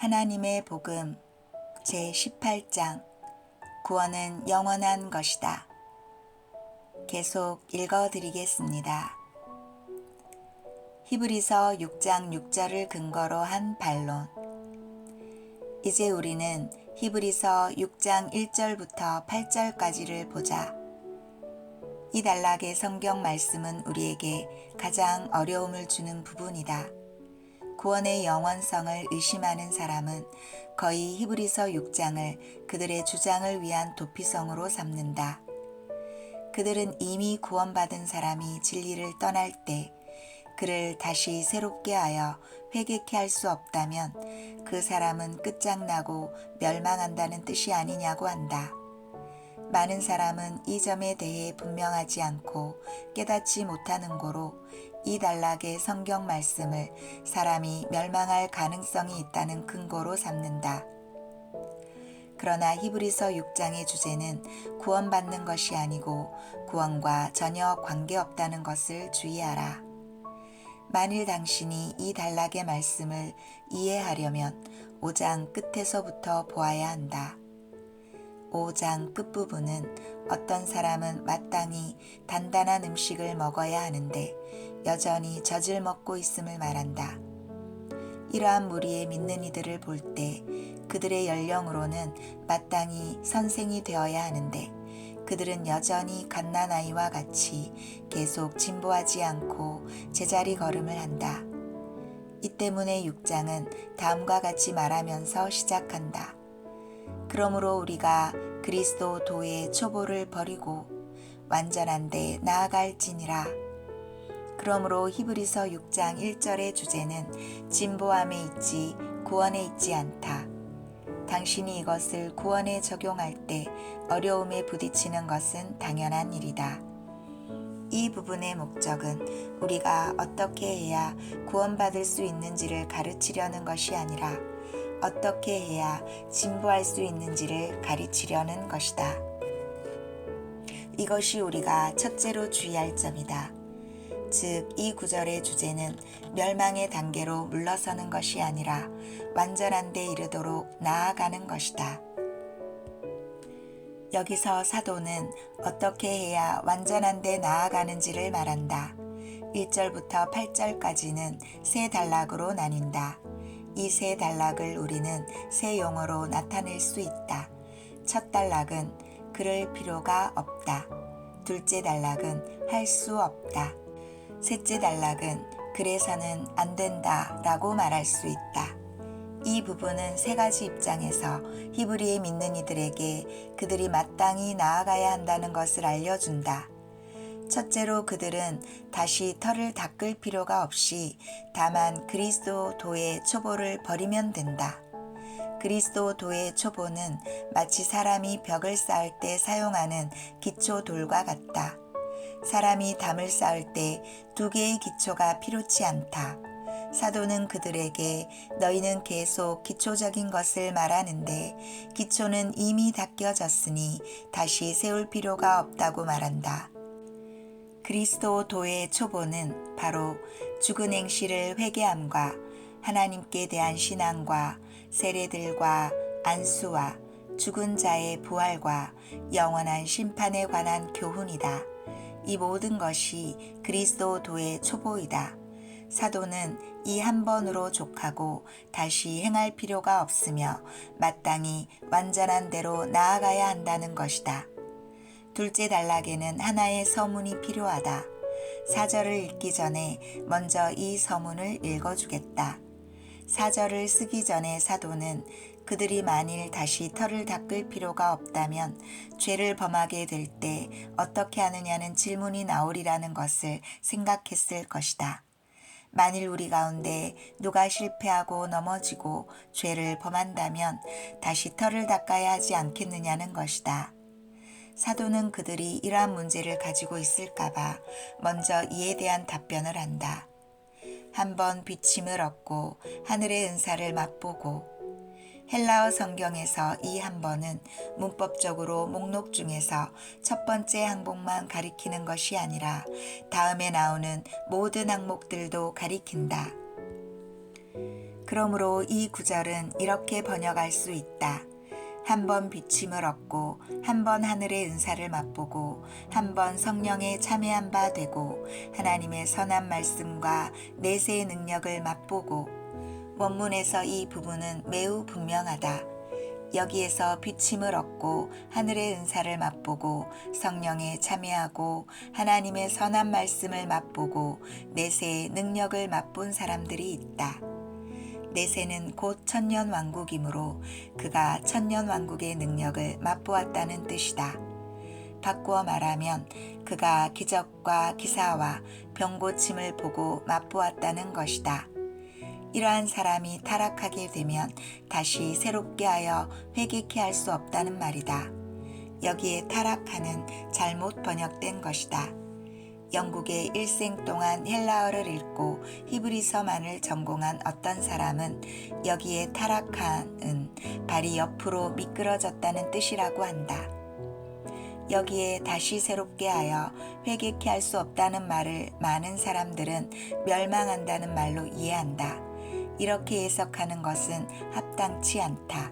하나님의 복음 제18장 구원은 영원한 것이다. 계속 읽어드리겠습니다. 히브리서 6장 6절을 근거로 한 반론. 이제 우리는 히브리서 6장 1절부터 8절까지를 보자. 이 단락의 성경 말씀은 우리에게 가장 어려움을 주는 부분이다. 구원의 영원성을 의심하는 사람은 거의 히브리서 6장을 그들의 주장을 위한 도피성으로 삼는다. 그들은 이미 구원받은 사람이 진리를 떠날 때 그를 다시 새롭게 하여 회개케 할 수 없다면 그 사람은 끝장나고 멸망한다는 뜻이 아니냐고 한다. 많은 사람은 이 점에 대해 분명하지 않고 깨닫지 못하는 고로 이 단락의 성경 말씀을 사람이 멸망할 가능성이 있다는 근거로 삼는다. 그러나 히브리서 6장의 주제는 구원받는 것이 아니고 구원과 전혀 관계없다는 것을 주의하라. 만일 당신이 이 단락의 말씀을 이해하려면 5장 끝에서부터 보아야 한다. 5장 끝부분은 어떤 사람은 마땅히 단단한 음식을 먹어야 하는데 여전히 젖을 먹고 있음을 말한다. 이러한 무리의 믿는 이들을 볼 때 그들의 연령으로는 마땅히 선생이 되어야 하는데 그들은 여전히 갓난아이와 같이 계속 진보하지 않고 제자리 걸음을 한다. 이 때문에 6장은 다음과 같이 말하면서 시작한다. 그러므로 우리가 그리스도 도의 초보를 버리고 완전한 데 나아갈지니라. 그러므로 히브리서 6장 1절의 주제는 진보함에 있지 구원에 있지 않다. 당신이 이것을 구원에 적용할 때 어려움에 부딪히는 것은 당연한 일이다. 이 부분의 목적은 우리가 어떻게 해야 구원받을 수 있는지를 가르치려는 것이 아니라 어떻게 해야 진보할 수 있는지를 가르치려는 것이다. 이것이 우리가 첫째로 주의할 점이다. 즉, 이 구절의 주제는 멸망의 단계로 물러서는 것이 아니라 완전한 데 이르도록 나아가는 것이다. 여기서 사도는 어떻게 해야 완전한 데 나아가는지를 말한다. 1절부터 8절까지는 세 단락으로 나뉜다. 이 세 단락을 우리는 세 용어로 나타낼 수 있다. 첫 단락은 그럴 필요가 없다. 둘째 단락은 할 수 없다. 셋째 단락은 그래서는 안 된다 라고 말할 수 있다. 이 부분은 세 가지 입장에서 히브리에 믿는 이들에게 그들이 마땅히 나아가야 한다는 것을 알려준다. 첫째로 그들은 다시 털을 닦을 필요가 없이 다만 그리스도 도의 초보를 버리면 된다. 그리스도 도의 초보는 마치 사람이 벽을 쌓을 때 사용하는 기초 돌과 같다. 사람이 담을 쌓을 때 두 개의 기초가 필요치 않다. 사도는 그들에게 너희는 계속 기초적인 것을 말하는데 기초는 이미 닦여졌으니 다시 세울 필요가 없다고 말한다. 그리스도 도의 초보는 바로 죽은 행실을 회개함과 하나님께 대한 신앙과 세례들과 안수와 죽은 자의 부활과 영원한 심판에 관한 교훈이다. 이 모든 것이 그리스도 도의 초보이다. 사도는 이 한 번으로 족하고 다시 행할 필요가 없으며 마땅히 완전한 대로 나아가야 한다는 것이다. 둘째 단락에는 하나의 서문이 필요하다. 4절을 읽기 전에 먼저 이 서문을 읽어주겠다. 4절을 쓰기 전에 사도는 그들이 만일 다시 털을 닦을 필요가 없다면 죄를 범하게 될 때 어떻게 하느냐는 질문이 나오리라는 것을 생각했을 것이다. 만일 우리 가운데 누가 실패하고 넘어지고 죄를 범한다면 다시 털을 닦아야 하지 않겠느냐는 것이다. 사도는 그들이 이러한 문제를 가지고 있을까봐 먼저 이에 대한 답변을 한다. 한번 비침을 얻고 하늘의 은사를 맛보고. 헬라어 성경에서 이 한 번은 문법적으로 목록 중에서 첫 번째 항목만 가리키는 것이 아니라 다음에 나오는 모든 항목들도 가리킨다. 그러므로 이 구절은 이렇게 번역할 수 있다. 한 번 비침을 얻고 한 번 하늘의 은사를 맛보고 한 번 성령에 참여한 바 되고 하나님의 선한 말씀과 내세의 능력을 맛보고. 원문에서 이 부분은 매우 분명하다. 여기에서 비침을 얻고 하늘의 은사를 맛보고 성령에 참여하고 하나님의 선한 말씀을 맛보고 내세의 능력을 맛본 사람들이 있다. 내세는 곧 천년왕국이므로 그가 천년왕국의 능력을 맛보았다는 뜻이다. 바꾸어 말하면 그가 기적과 기사와 병고침을 보고 맛보았다는 것이다. 이러한 사람이 타락하게 되면 다시 새롭게 하여 회개케 할 수 없다는 말이다. 여기에 타락하는 잘못 번역된 것이다. 영국에 일생 동안 헬라어를 읽고 히브리서만을 전공한 어떤 사람은 여기에 타락한은 발이 옆으로 미끄러졌다는 뜻이라고 한다. 여기에 다시 새롭게 하여 회개케 할 수 없다는 말을 많은 사람들은 멸망한다는 말로 이해한다. 이렇게 해석하는 것은 합당치 않다.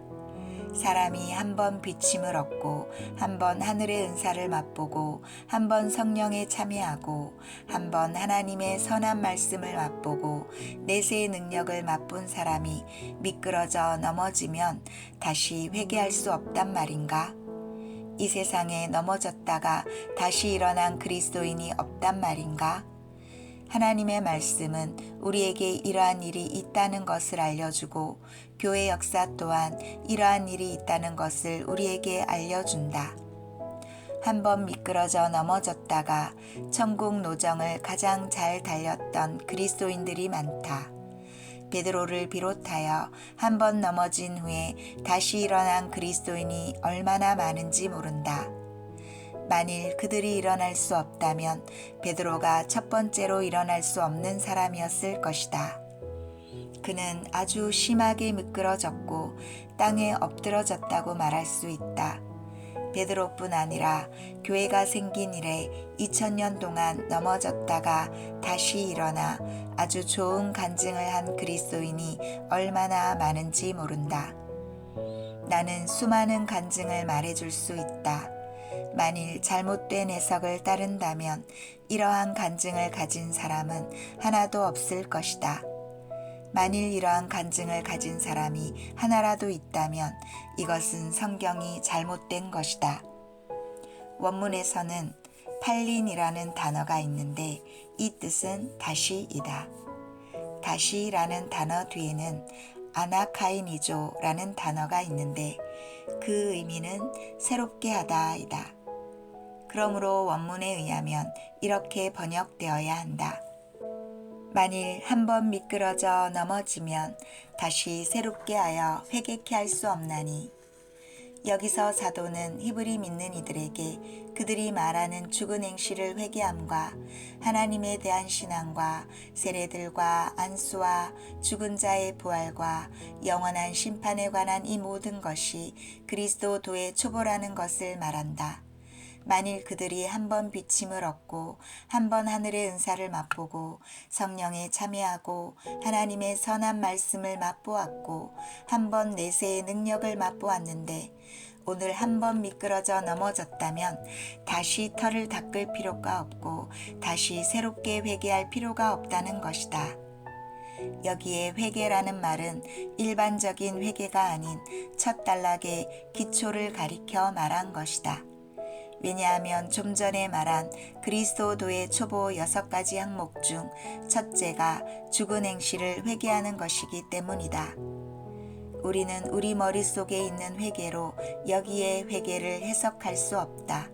사람이 한 번 비침을 얻고 한 번 하늘의 은사를 맛보고 한 번 성령에 참여하고 한 번 하나님의 선한 말씀을 맛보고 내세의 능력을 맛본 사람이 미끄러져 넘어지면 다시 회개할 수 없단 말인가? 이 세상에 넘어졌다가 다시 일어난 그리스도인이 없단 말인가? 하나님의 말씀은 우리에게 이러한 일이 있다는 것을 알려주고 교회 역사 또한 이러한 일이 있다는 것을 우리에게 알려준다. 한 번 미끄러져 넘어졌다가 천국 노정을 가장 잘 달렸던 그리스도인들이 많다. 베드로를 비롯하여 한 번 넘어진 후에 다시 일어난 그리스도인이 얼마나 많은지 모른다. 만일 그들이 일어날 수 없다면 베드로가 첫 번째로 일어날 수 없는 사람이었을 것이다. 그는 아주 심하게 미끄러졌고 땅에 엎드러졌다고 말할 수 있다. 베드로뿐 아니라 교회가 생긴 이래 2000년 동안 넘어졌다가 다시 일어나 아주 좋은 간증을 한 그리스도인이 얼마나 많은지 모른다. 나는 수많은 간증을 말해줄 수 있다. 만일 잘못된 해석을 따른다면 이러한 간증을 가진 사람은 하나도 없을 것이다. 만일 이러한 간증을 가진 사람이 하나라도 있다면 이것은 성경이 잘못된 것이다. 원문에서는 팔린이라는 단어가 있는데 이 뜻은 다시이다. 다시라는 단어 뒤에는 아나카이니조라는 단어가 있는데 그 의미는 새롭게 하다이다. 그러므로 원문에 의하면 이렇게 번역되어야 한다. 만일 한 번 미끄러져 넘어지면 다시 새롭게 하여 회개케 할 수 없나니. 여기서 사도는 히브리 믿는 이들에게 그들이 말하는 죽은 행실을 회개함과 하나님에 대한 신앙과 세례들과 안수와 죽은 자의 부활과 영원한 심판에 관한 이 모든 것이 그리스도 도의 초보라는 것을 말한다. 만일 그들이 한 번 비침을 얻고 한 번 하늘의 은사를 맛보고 성령에 참여하고 하나님의 선한 말씀을 맛보았고 한 번 내세의 능력을 맛보았는데 오늘 한 번 미끄러져 넘어졌다면 다시 털을 닦을 필요가 없고 다시 새롭게 회개할 필요가 없다는 것이다. 여기에 회개라는 말은 일반적인 회개가 아닌 첫 단락의 기초를 가리켜 말한 것이다. 왜냐하면 좀 전에 말한 그리스도도의 초보 6가지 항목 중 첫째가 죽은 행실을 회개하는 것이기 때문이다. 우리는 우리 머릿속에 있는 회개로 여기에 회개를 해석할 수 없다.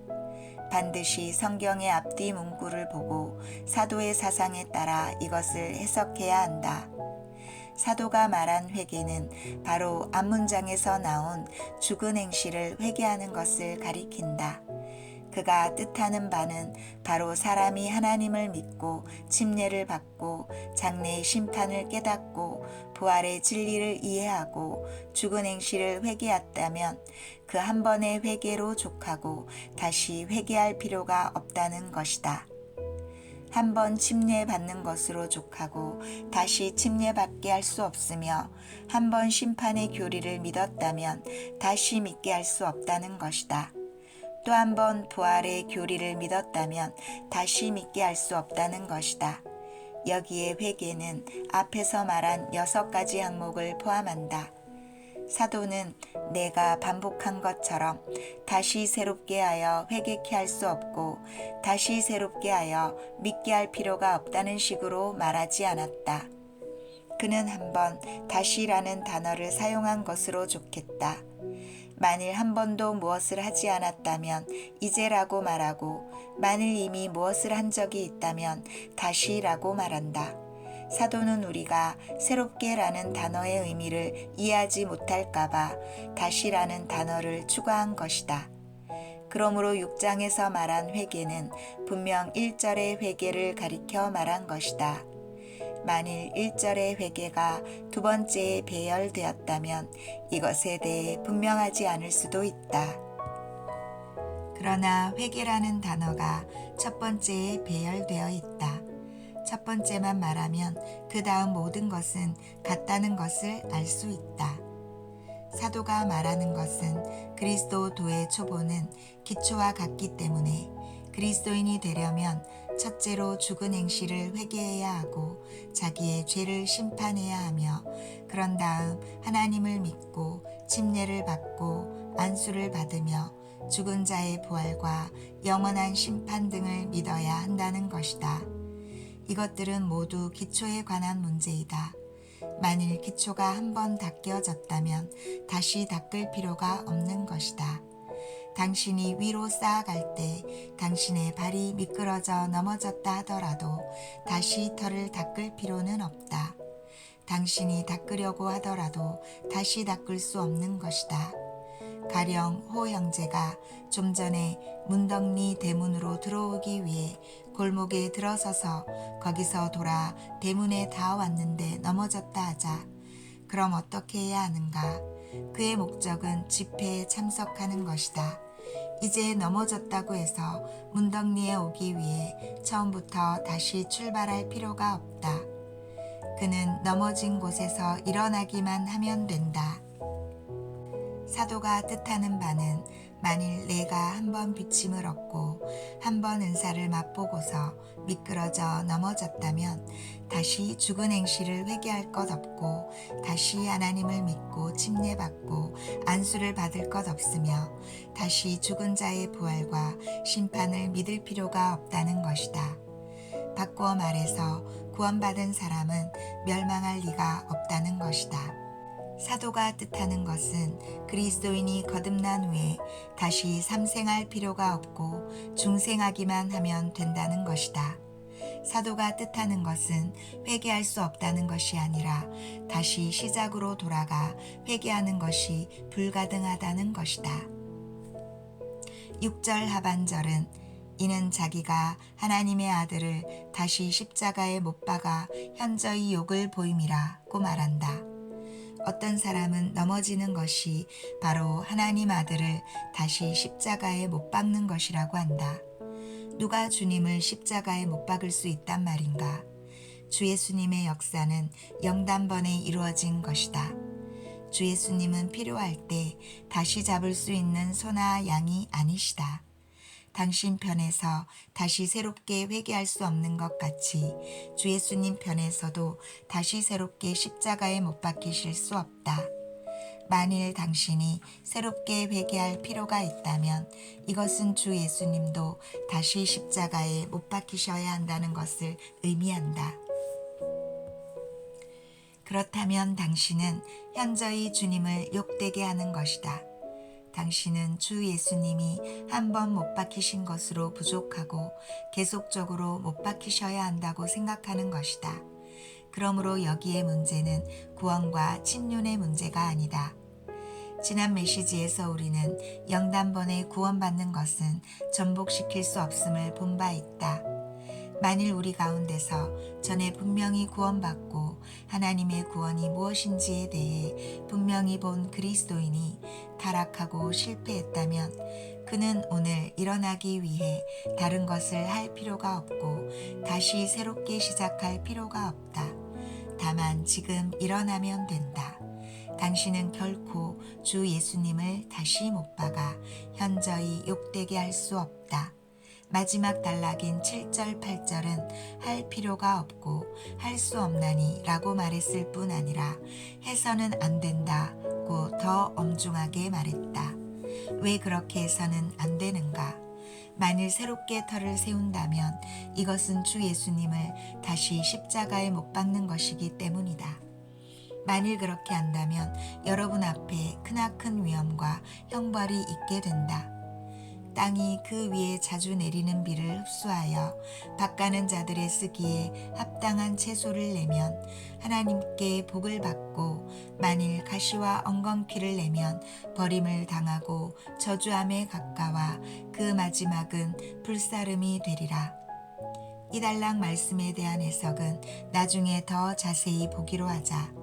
반드시 성경의 앞뒤 문구를 보고 사도의 사상에 따라 이것을 해석해야 한다. 사도가 말한 회개는 바로 앞문장에서 나온 죽은 행실을 회개하는 것을 가리킨다. 그가 뜻하는 바는 바로 사람이 하나님을 믿고 침례를 받고 장래의 심판을 깨닫고 부활의 진리를 이해하고 죽은 행실을 회개했다면 그 한 번의 회개로 족하고 다시 회개할 필요가 없다는 것이다. 한 번 침례받는 것으로 족하고 다시 침례받게 할 수 없으며 한 번 심판의 교리를 믿었다면 다시 믿게 할 수 없다는 것이다. 또 한 번 부활의 교리를 믿었다면 다시 믿게 할 수 없다는 것이다. 여기에 회개는 앞에서 말한 6가지 항목을 포함한다. 사도는 내가 반복한 것처럼 다시 새롭게 하여 회개케 할 수 없고 다시 새롭게 하여 믿게 할 필요가 없다는 식으로 말하지 않았다. 그는 한번 다시라는 단어를 사용한 것으로 좋겠다. 만일 한 번도 무엇을 하지 않았다면 이제라고 말하고 만일 이미 무엇을 한 적이 있다면 다시라고 말한다. 사도는 우리가 새롭게라는 단어의 의미를 이해하지 못할까봐 다시라는 단어를 추가한 것이다. 그러므로 6장에서 말한 회개는 분명 1절의 회개를 가리켜 말한 것이다. 만일 1절의 회개가 두 번째에 배열되었다면 이것에 대해 분명하지 않을 수도 있다. 그러나 회개라는 단어가 첫 번째에 배열되어 있다. 첫 번째만 말하면 그 다음 모든 것은 같다는 것을 알 수 있다. 사도가 말하는 것은 그리스도도의 초보는 기초와 같기 때문에 그리스도인이 되려면 첫째로 죽은 행실을 회개해야 하고 자기의 죄를 심판해야 하며 그런 다음 하나님을 믿고 침례를 받고 안수를 받으며 죽은 자의 부활과 영원한 심판 등을 믿어야 한다는 것이다. 이것들은 모두 기초에 관한 문제이다. 만일 기초가 한번 닦여졌다면 다시 닦을 필요가 없는 것이다. 당신이 위로 쌓아갈 때 당신의 발이 미끄러져 넘어졌다 하더라도 다시 털을 닦을 필요는 없다. 당신이 닦으려고 하더라도 다시 닦을 수 없는 것이다. 가령 호 형제가 좀 전에 문덕리 대문으로 들어오기 위해 골목에 들어서서 거기서 돌아 대문에 다 왔는데 넘어졌다 하자. 그럼 어떻게 해야 하는가? 그의 목적은 집회에 참석하는 것이다. 이제 넘어졌다고 해서 문덕리에 오기 위해 처음부터 다시 출발할 필요가 없다. 그는 넘어진 곳에서 일어나기만 하면 된다. 사도가 뜻하는 바는 만일 내가 한번 비침을 얻고 한번 은사를 맛보고서 미끄러져 넘어졌다면 다시 죽은 행실을 회개할 것 없고 다시 하나님을 믿고 침례받고 안수를 받을 것 없으며 다시 죽은 자의 부활과 심판을 믿을 필요가 없다는 것이다. 바꾸어 말해서 구원받은 사람은 멸망할 리가 없다는 것이다. 사도가 뜻하는 것은 그리스도인이 거듭난 후에 다시 삼생할 필요가 없고 중생하기만 하면 된다는 것이다. 사도가 뜻하는 것은 회개할 수 없다는 것이 아니라 다시 시작으로 돌아가 회개하는 것이 불가능하다는 것이다. 6절 하반절은 이는 자기가 하나님의 아들을 다시 십자가에 못 박아 현저히 욕을 보임이라고 말한다. 어떤 사람은 넘어지는 것이 바로 하나님 아들을 다시 십자가에 못 박는 것이라고 한다. 누가 주님을 십자가에 못 박을 수 있단 말인가? 주 예수님의 역사는 영단번에 이루어진 것이다. 주 예수님은 필요할 때 다시 잡을 수 있는 소나 양이 아니시다. 당신 편에서 다시 새롭게 회개할 수 없는 것 같이 주 예수님 편에서도 다시 새롭게 십자가에 못 박히실 수 없다. 만일 당신이 새롭게 회개할 필요가 있다면 이것은 주 예수님도 다시 십자가에 못 박히셔야 한다는 것을 의미한다. 그렇다면 당신은 현저히 주님을 욕되게 하는 것이다. 당신은 주 예수님이 한 번 못 박히신 것으로 부족하고 계속적으로 못 박히셔야 한다고 생각하는 것이다. 그러므로 여기의 문제는 구원과 침륜의 문제가 아니다. 지난 메시지에서 우리는 영단번에 구원받는 것은 전복시킬 수 없음을 본 바 있다. 만일 우리 가운데서 전에 분명히 구원받고 하나님의 구원이 무엇인지에 대해 분명히 본 그리스도인이 타락하고 실패했다면 그는 오늘 일어나기 위해 다른 것을 할 필요가 없고 다시 새롭게 시작할 필요가 없다. 다만 지금 일어나면 된다. 당신은 결코 주 예수님을 다시 못 박아 현저히 욕되게 할 수 없다. 마지막 단락인 7절 8절은 할 필요가 없고 할 수 없나니 라고 말했을 뿐 아니라 해서는 안 된다고 더 엄중하게 말했다. 왜 그렇게 해서는 안 되는가? 만일 새롭게 터를 세운다면 이것은 주 예수님을 다시 십자가에 못 박는 것이기 때문이다. 만일 그렇게 한다면 여러분 앞에 크나큰 위험과 형벌이 있게 된다. 땅이 그 위에 자주 내리는 비를 흡수하여 밭가는 자들의 쓰기에 합당한 채소를 내면 하나님께 복을 받고, 만일 가시와 엉겅퀴를 내면 버림을 당하고 저주함에 가까워 그 마지막은 불사름이 되리라. 이 단락 말씀에 대한 해석은 나중에 더 자세히 보기로 하자.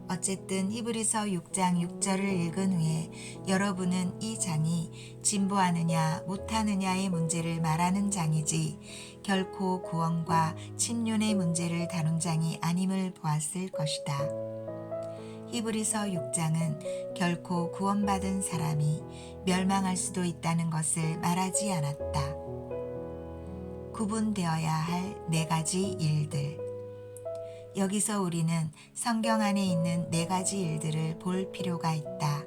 어쨌든 히브리서 6장 6절을 읽은 후에 여러분은 이 장이 진보하느냐 못하느냐의 문제를 말하는 장이지 결코 구원과 친륜의 문제를 다룬 장이 아님을 보았을 것이다. 히브리서 6장은 결코 구원받은 사람이 멸망할 수도 있다는 것을 말하지 않았다. 구분되어야 할 4가지 일들. 여기서 우리는 성경 안에 있는 4가지 일들을 볼 필요가 있다.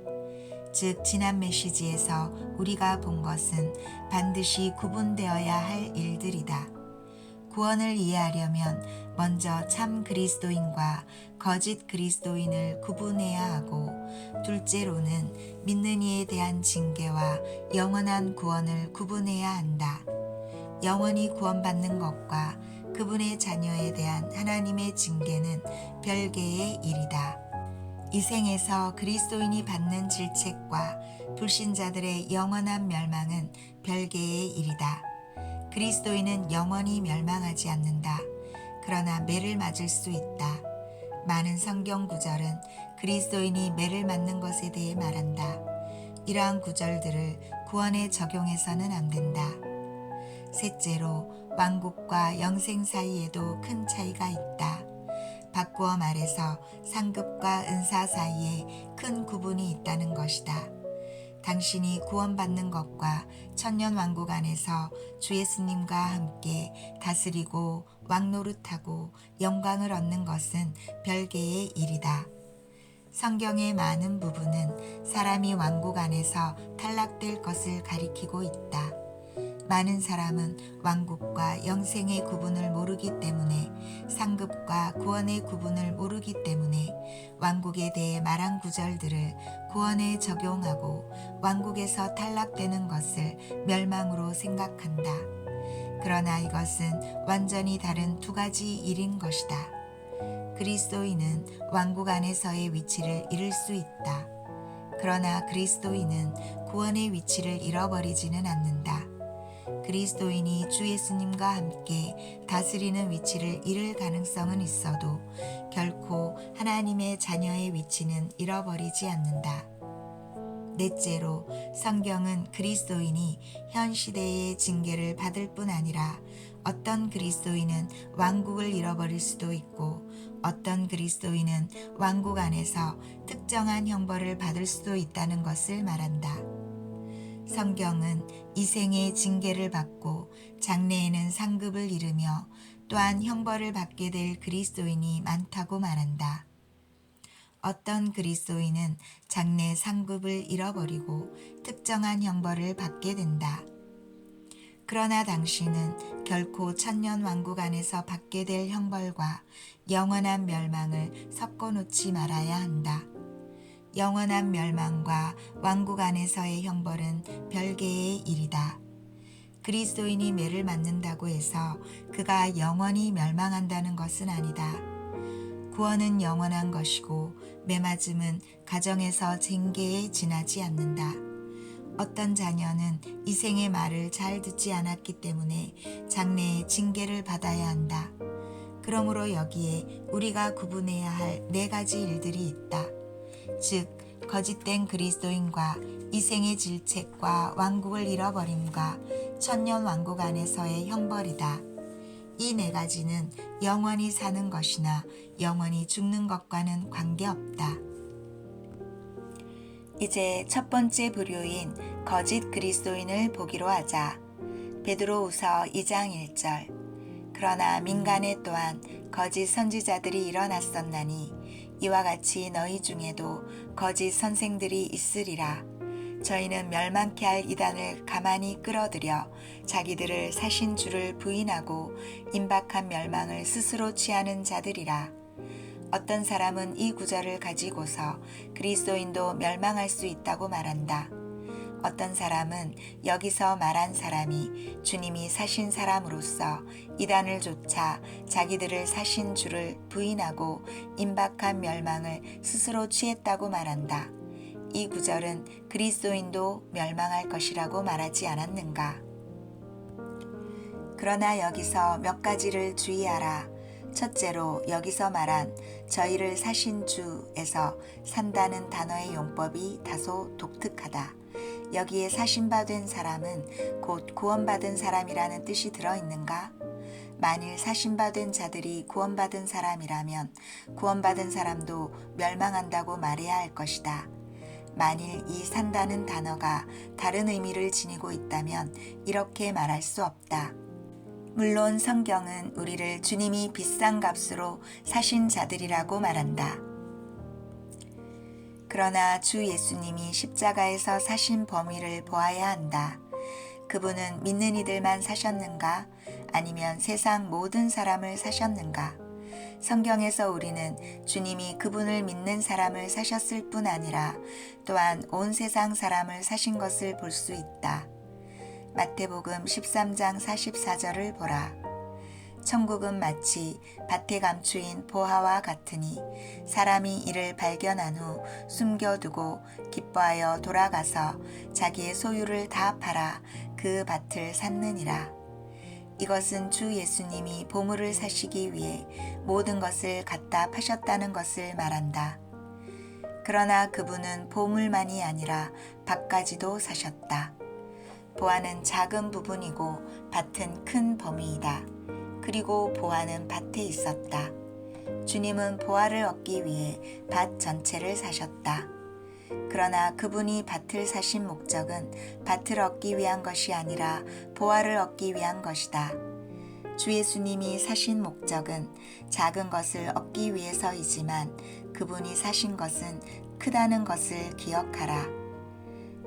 즉 지난 메시지에서 우리가 본 것은 반드시 구분되어야 할 일들이다. 구원을 이해하려면 먼저 참 그리스도인과 거짓 그리스도인을 구분해야 하고, 둘째로는 믿는 이에 대한 징계와 영원한 구원을 구분해야 한다. 영원히 구원받는 것과 그분의 자녀에 대한 하나님의 징계는 별개의 일이다. 이 생에서 그리스도인이 받는 질책과 불신자들의 영원한 멸망은 별개의 일이다. 그리스도인은 영원히 멸망하지 않는다. 그러나 매를 맞을 수 있다. 많은 성경 구절은 그리스도인이 매를 맞는 것에 대해 말한다. 이러한 구절들을 구원에 적용해서는 안 된다. 셋째로, 왕국과 영생 사이에도 큰 차이가 있다. 바꾸어 말해서 상급과 은사 사이에 큰 구분이 있다는 것이다. 당신이 구원받는 것과 천년왕국 안에서 주 예수님과 함께 다스리고 왕노릇하고 영광을 얻는 것은 별개의 일이다. 성경의 많은 부분은 사람이 왕국 안에서 탈락될 것을 가리키고 있다. 많은 사람은 왕국과 영생의 구분을 모르기 때문에, 상급과 구원의 구분을 모르기 때문에 왕국에 대해 말한 구절들을 구원에 적용하고 왕국에서 탈락되는 것을 멸망으로 생각한다. 그러나 이것은 완전히 다른 2가지 일인 것이다. 그리스도인은 왕국 안에서의 위치를 잃을 수 있다. 그러나 그리스도인은 구원의 위치를 잃어버리지는 않는다. 그리스도인이 주 예수님과 함께 다스리는 위치를 잃을 가능성은 있어도 결코 하나님의 자녀의 위치는 잃어버리지 않는다. 넷째로, 성경은 그리스도인이 현 시대의 징계를 받을 뿐 아니라 어떤 그리스도인은 왕국을 잃어버릴 수도 있고 어떤 그리스도인은 왕국 안에서 특정한 형벌을 받을 수도 있다는 것을 말한다. 성경은 이 생의 징계를 받고 장래에는 상급을 잃으며 또한 형벌을 받게 될 그리스도인이 많다고 말한다. 어떤 그리스도인은 장래 상급을 잃어버리고 특정한 형벌을 받게 된다. 그러나 당신은 결코 천년왕국 안에서 받게 될 형벌과 영원한 멸망을 섞어놓지 말아야 한다. 영원한 멸망과 왕국 안에서의 형벌은 별개의 일이다. 그리스도인이 매를 맞는다고 해서 그가 영원히 멸망한다는 것은 아니다. 구원은 영원한 것이고 매맞음은 가정에서 징계에 지나지 않는다. 어떤 자녀는 이생의 말을 잘 듣지 않았기 때문에 장래의 징계를 받아야 한다. 그러므로 여기에 우리가 구분해야 할 4가지 일들이 있다. 즉 거짓된 그리스도인과 이생의 질책과 왕국을 잃어버림과 천년 왕국 안에서의 형벌이다. 이 4가지는 영원히 사는 것이나 영원히 죽는 것과는 관계없다. 이제 첫 번째 부류인 거짓 그리스도인을 보기로 하자. 베드로후서 2장 1절. 그러나 민간에 또한 거짓 선지자들이 일어났었나니 이와 같이 너희 중에도 거짓 선생들이 있으리라. 저희는 멸망케 할 이단을 가만히 끌어들여 자기들을 사신 주를 부인하고 임박한 멸망을 스스로 취하는 자들이라. 어떤 사람은 이 구절을 가지고서 그리스도인도 멸망할 수 있다고 말한다. 어떤 사람은 여기서 말한 사람이 주님이 사신 사람으로서 이단을 쫓아 자기들을 사신 주를 부인하고 임박한 멸망을 스스로 취했다고 말한다. 이 구절은 그리스도인도 멸망할 것이라고 말하지 않았는가? 그러나 여기서 몇 가지를 주의하라. 첫째로 여기서 말한 저희를 사신 주에서 산다는 단어의 용법이 다소 독특하다. 여기에 사신바 된 사람은 곧 구원받은 사람이라는 뜻이 들어있는가? 만일 사신바 된 자들이 구원받은 사람이라면 구원받은 사람도 멸망한다고 말해야 할 것이다. 만일 이 산다는 단어가 다른 의미를 지니고 있다면 이렇게 말할 수 없다. 물론 성경은 우리를 주님이 비싼 값으로 사신 자들이라고 말한다. 그러나 주 예수님이 십자가에서 사신 범위를 보아야 한다. 그분은 믿는 이들만 사셨는가? 아니면 세상 모든 사람을 사셨는가? 성경에서 우리는 주님이 그분을 믿는 사람을 사셨을 뿐 아니라 또한 온 세상 사람을 사신 것을 볼 수 있다. 마태복음 13장 44절을 보라. 천국은 마치 밭에 감추인 보화와 같으니 사람이 이를 발견한 후 숨겨두고 기뻐하여 돌아가서 자기의 소유를 다 팔아 그 밭을 샀느니라. 이것은 주 예수님이 보물을 사시기 위해 모든 것을 갖다 파셨다는 것을 말한다. 그러나 그분은 보물만이 아니라 밭까지도 사셨다. 보화는 작은 부분이고 밭은 큰 범위이다. 그리고 보화는 밭에 있었다. 주님은 보화를 얻기 위해 밭 전체를 사셨다. 그러나 그분이 밭을 사신 목적은 밭을 얻기 위한 것이 아니라 보화를 얻기 위한 것이다. 주 예수님이 사신 목적은 작은 것을 얻기 위해서이지만 그분이 사신 것은 크다는 것을 기억하라.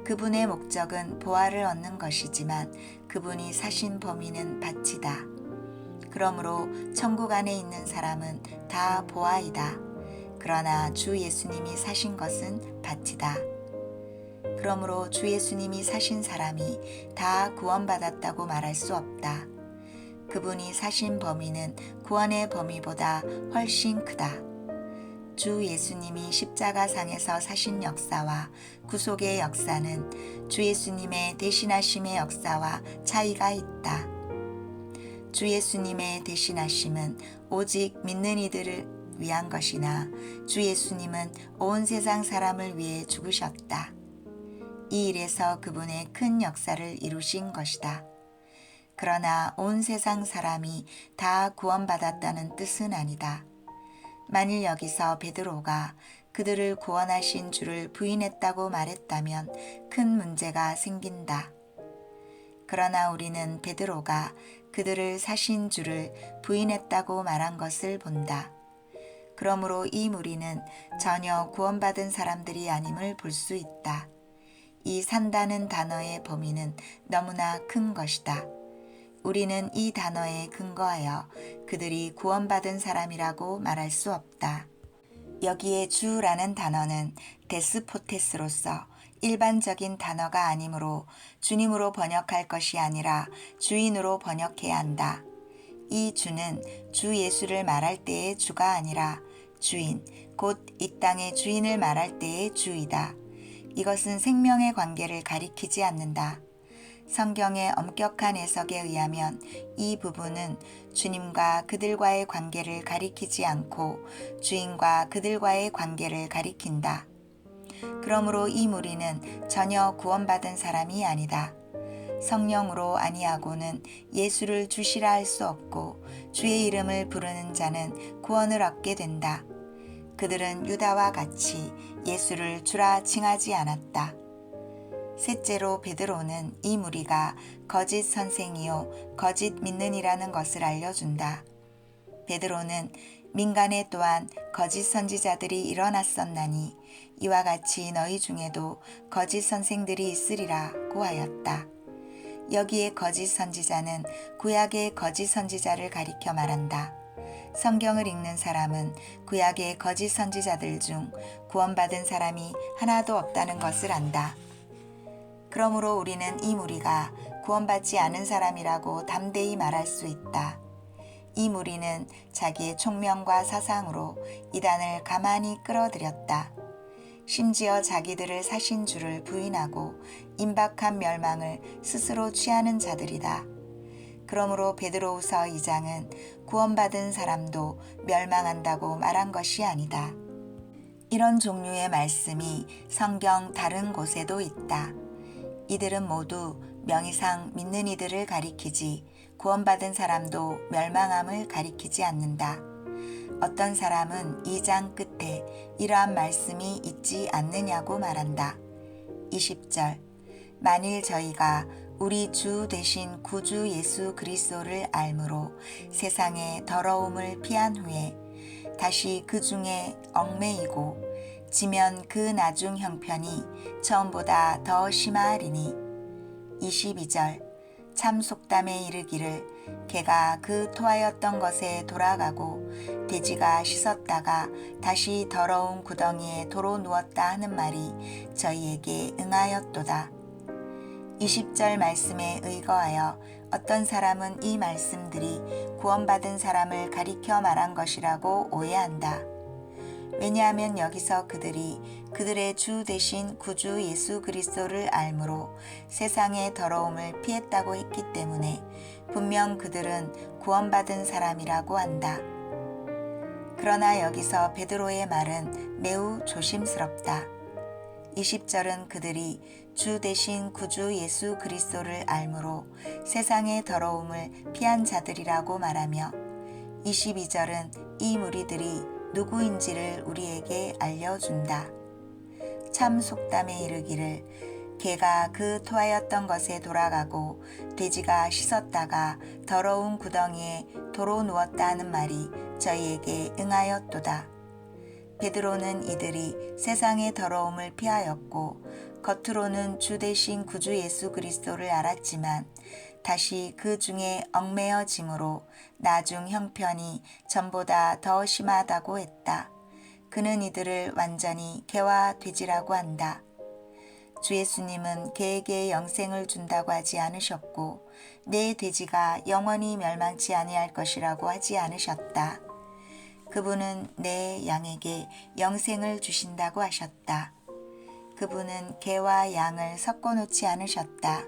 그분의 목적은 보화를 얻는 것이지만 그분이 사신 범위는 밭이다. 그러므로 천국 안에 있는 사람은 다 보화이다. 그러나 주 예수님이 사신 것은 밭이다. 그러므로 주 예수님이 사신 사람이 다 구원받았다고 말할 수 없다. 그분이 사신 범위는 구원의 범위보다 훨씬 크다. 주 예수님이 십자가상에서 사신 역사와 구속의 역사는 주 예수님의 대신하심의 역사와 차이가 있다. 주 예수님의 대신하심은 오직 믿는 이들을 위한 것이나 주 예수님은 온 세상 사람을 위해 죽으셨다. 이 일에서 그분의 큰 역사를 이루신 것이다. 그러나 온 세상 사람이 다 구원받았다는 뜻은 아니다. 만일 여기서 베드로가 그들을 구원하신 주를 부인했다고 말했다면 큰 문제가 생긴다. 그러나 우리는 베드로가 그들을 사신 주를 부인했다고 말한 것을 본다. 그러므로 이 무리는 전혀 구원받은 사람들이 아님을 볼 수 있다. 이 산다는 단어의 범위는 너무나 큰 것이다. 우리는 이 단어에 근거하여 그들이 구원받은 사람이라고 말할 수 없다. 여기에 주라는 단어는 데스포테스로서 일반적인 단어가 아니므로 주님으로 번역할 것이 아니라 주인으로 번역해야 한다. 이 주는 주 예수를 말할 때의 주가 아니라 주인, 곧 이 땅의 주인을 말할 때의 주이다. 이것은 생명의 관계를 가리키지 않는다. 성경의 엄격한 해석에 의하면 이 부분은 주님과 그들과의 관계를 가리키지 않고 주인과 그들과의 관계를 가리킨다. 그러므로 이 무리는 전혀 구원받은 사람이 아니다. 성령으로 아니하고는 예수를 주시라 할 수 없고 주의 이름을 부르는 자는 구원을 얻게 된다. 그들은 유다와 같이 예수를 주라 칭하지 않았다. 셋째로 베드로는 이 무리가 거짓 선생이요 거짓 믿는이라는 것을 알려준다. 베드로는 민간에 또한 거짓 선지자들이 일어났었나니 이와 같이 너희 중에도 거짓 선생들이 있으리라고 하였다. 여기에 거짓 선지자는 구약의 거짓 선지자를 가리켜 말한다. 성경을 읽는 사람은 구약의 거짓 선지자들 중 구원받은 사람이 하나도 없다는 것을 안다. 그러므로 우리는 이 무리가 구원받지 않은 사람이라고 담대히 말할 수 있다. 이 무리는 자기의 총명과 사상으로 이단을 가만히 끌어들였다. 심지어 자기들을 사신 주를 부인하고 임박한 멸망을 스스로 취하는 자들이다. 그러므로 베드로후서 2장은 구원받은 사람도 멸망한다고 말한 것이 아니다. 이런 종류의 말씀이 성경 다른 곳에도 있다. 이들은 모두 명의상 믿는 이들을 가리키지 구원받은 사람도 멸망함을 가리키지 않는다. 어떤 사람은 2장 끝에 이러한 말씀이 있지 않느냐고 말한다. 20절 만일 저희가 우리 주 되신 구주 예수 그리스도를 알므로 세상의 더러움을 피한 후에 다시 그 중에 얽매이고 지면 그 나중 형편이 처음보다 더 심하리니 22절 참 속담에 이르기를 개가 그 토하였던 것에 돌아가고 돼지가 씻었다가 다시 더러운 구덩이에 도로 누웠다 하는 말이 저희에게 응하였도다. 20절 말씀에 의거하여 어떤 사람은 이 말씀들이 구원받은 사람을 가리켜 말한 것이라고 오해한다. 왜냐하면 여기서 그들이 그들의 주 되신 구주 예수 그리스도를 알므로 세상의 더러움을 피했다고 했기 때문에 분명 그들은 구원받은 사람이라고 한다. 그러나 여기서 베드로의 말은 매우 조심스럽다. 20절은 그들이 주 되신 구주 예수 그리스도를 알므로 세상의 더러움을 피한 자들이라고 말하며 22절은 이 무리들이 누구인지를 우리에게 알려준다. 참 속담에 이르기를 개가 그 토하였던 것에 돌아가고 돼지가 씻었다가 더러운 구덩이에 도로 누웠다 하는 말이 저희에게 응하였도다. 베드로는 이들이 세상의 더러움을 피하였고 겉으로는 주 되신 구주 예수 그리스도를 알았지만 다시 그 중에 얽매여짐으로 나중 형편이 전보다 더 심하다고 했다. 그는 이들을 완전히 개와 돼지라고 한다. 주 예수님은 개에게 영생을 준다고 하지 않으셨고 내 돼지가 영원히 멸망치 아니할 것이라고 하지 않으셨다. 그분은 내 양에게 영생을 주신다고 하셨다. 그분은 개와 양을 섞어놓지 않으셨다.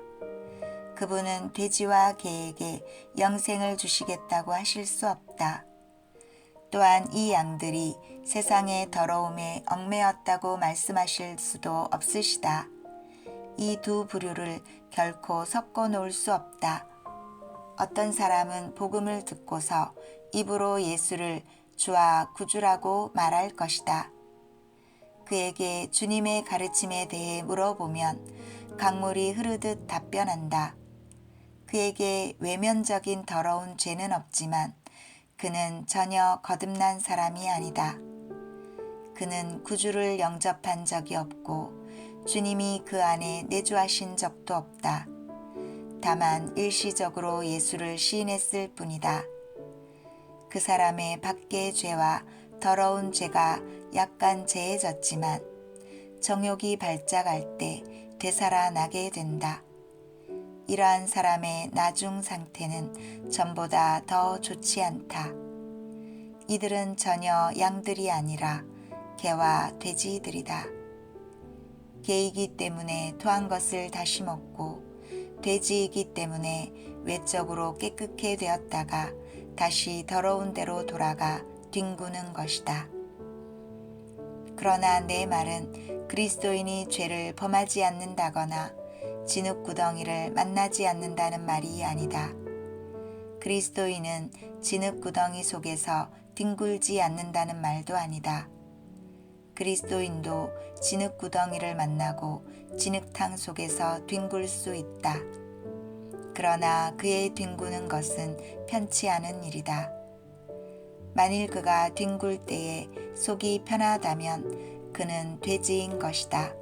그분은 돼지와 개에게 영생을 주시겠다고 하실 수 없다. 또한 이 양들이 세상의 더러움에 얽매였다고 말씀하실 수도 없으시다. 이 두 부류를 결코 섞어 놓을 수 없다. 어떤 사람은 복음을 듣고서 입으로 예수를 주와 구주라고 말할 것이다. 그에게 주님의 가르침에 대해 물어보면 강물이 흐르듯 답변한다. 그에게 외면적인 더러운 죄는 없지만 그는 전혀 거듭난 사람이 아니다. 그는 구주를 영접한 적이 없고 주님이 그 안에 내주하신 적도 없다. 다만 일시적으로 예수를 시인했을 뿐이다. 그 사람의 밖의 죄와 더러운 죄가 약간 재해졌지만 정욕이 발작할 때 되살아나게 된다. 이러한 사람의 나중 상태는 전보다 더 좋지 않다. 이들은 전혀 양들이 아니라 개와 돼지들이다. 개이기 때문에 토한 것을 다시 먹고 돼지이기 때문에 외적으로 깨끗게 되었다가 다시 더러운 데로 돌아가 뒹구는 것이다. 그러나 내 말은 그리스도인이 죄를 범하지 않는다거나 진흙구덩이를 만나지 않는다는 말이 아니다. 그리스도인은 진흙구덩이 속에서 뒹굴지 않는다는 말도 아니다. 그리스도인도 진흙구덩이를 만나고 진흙탕 속에서 뒹굴 수 있다. 그러나 그의 뒹구는 것은 편치 않은 일이다. 만일 그가 뒹굴 때에 속이 편하다면 그는 돼지인 것이다.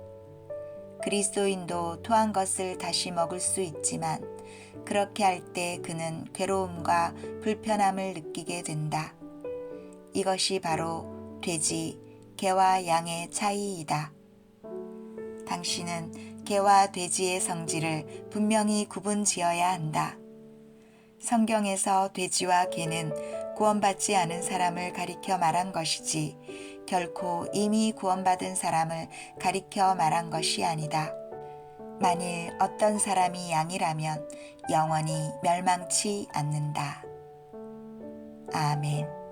그리스도인도 토한 것을 다시 먹을 수 있지만 그렇게 할 때 그는 괴로움과 불편함을 느끼게 된다. 이것이 바로 돼지, 개와 양의 차이이다. 당신은 개와 돼지의 성질을 분명히 구분지어야 한다. 성경에서 돼지와 개는 구원받지 않은 사람을 가리켜 말한 것이지 결코 이미 구원받은 사람을 가리켜 말한 것이 아니다. 만일 어떤 사람이 양이라면 영원히 멸망치 않는다. 아멘.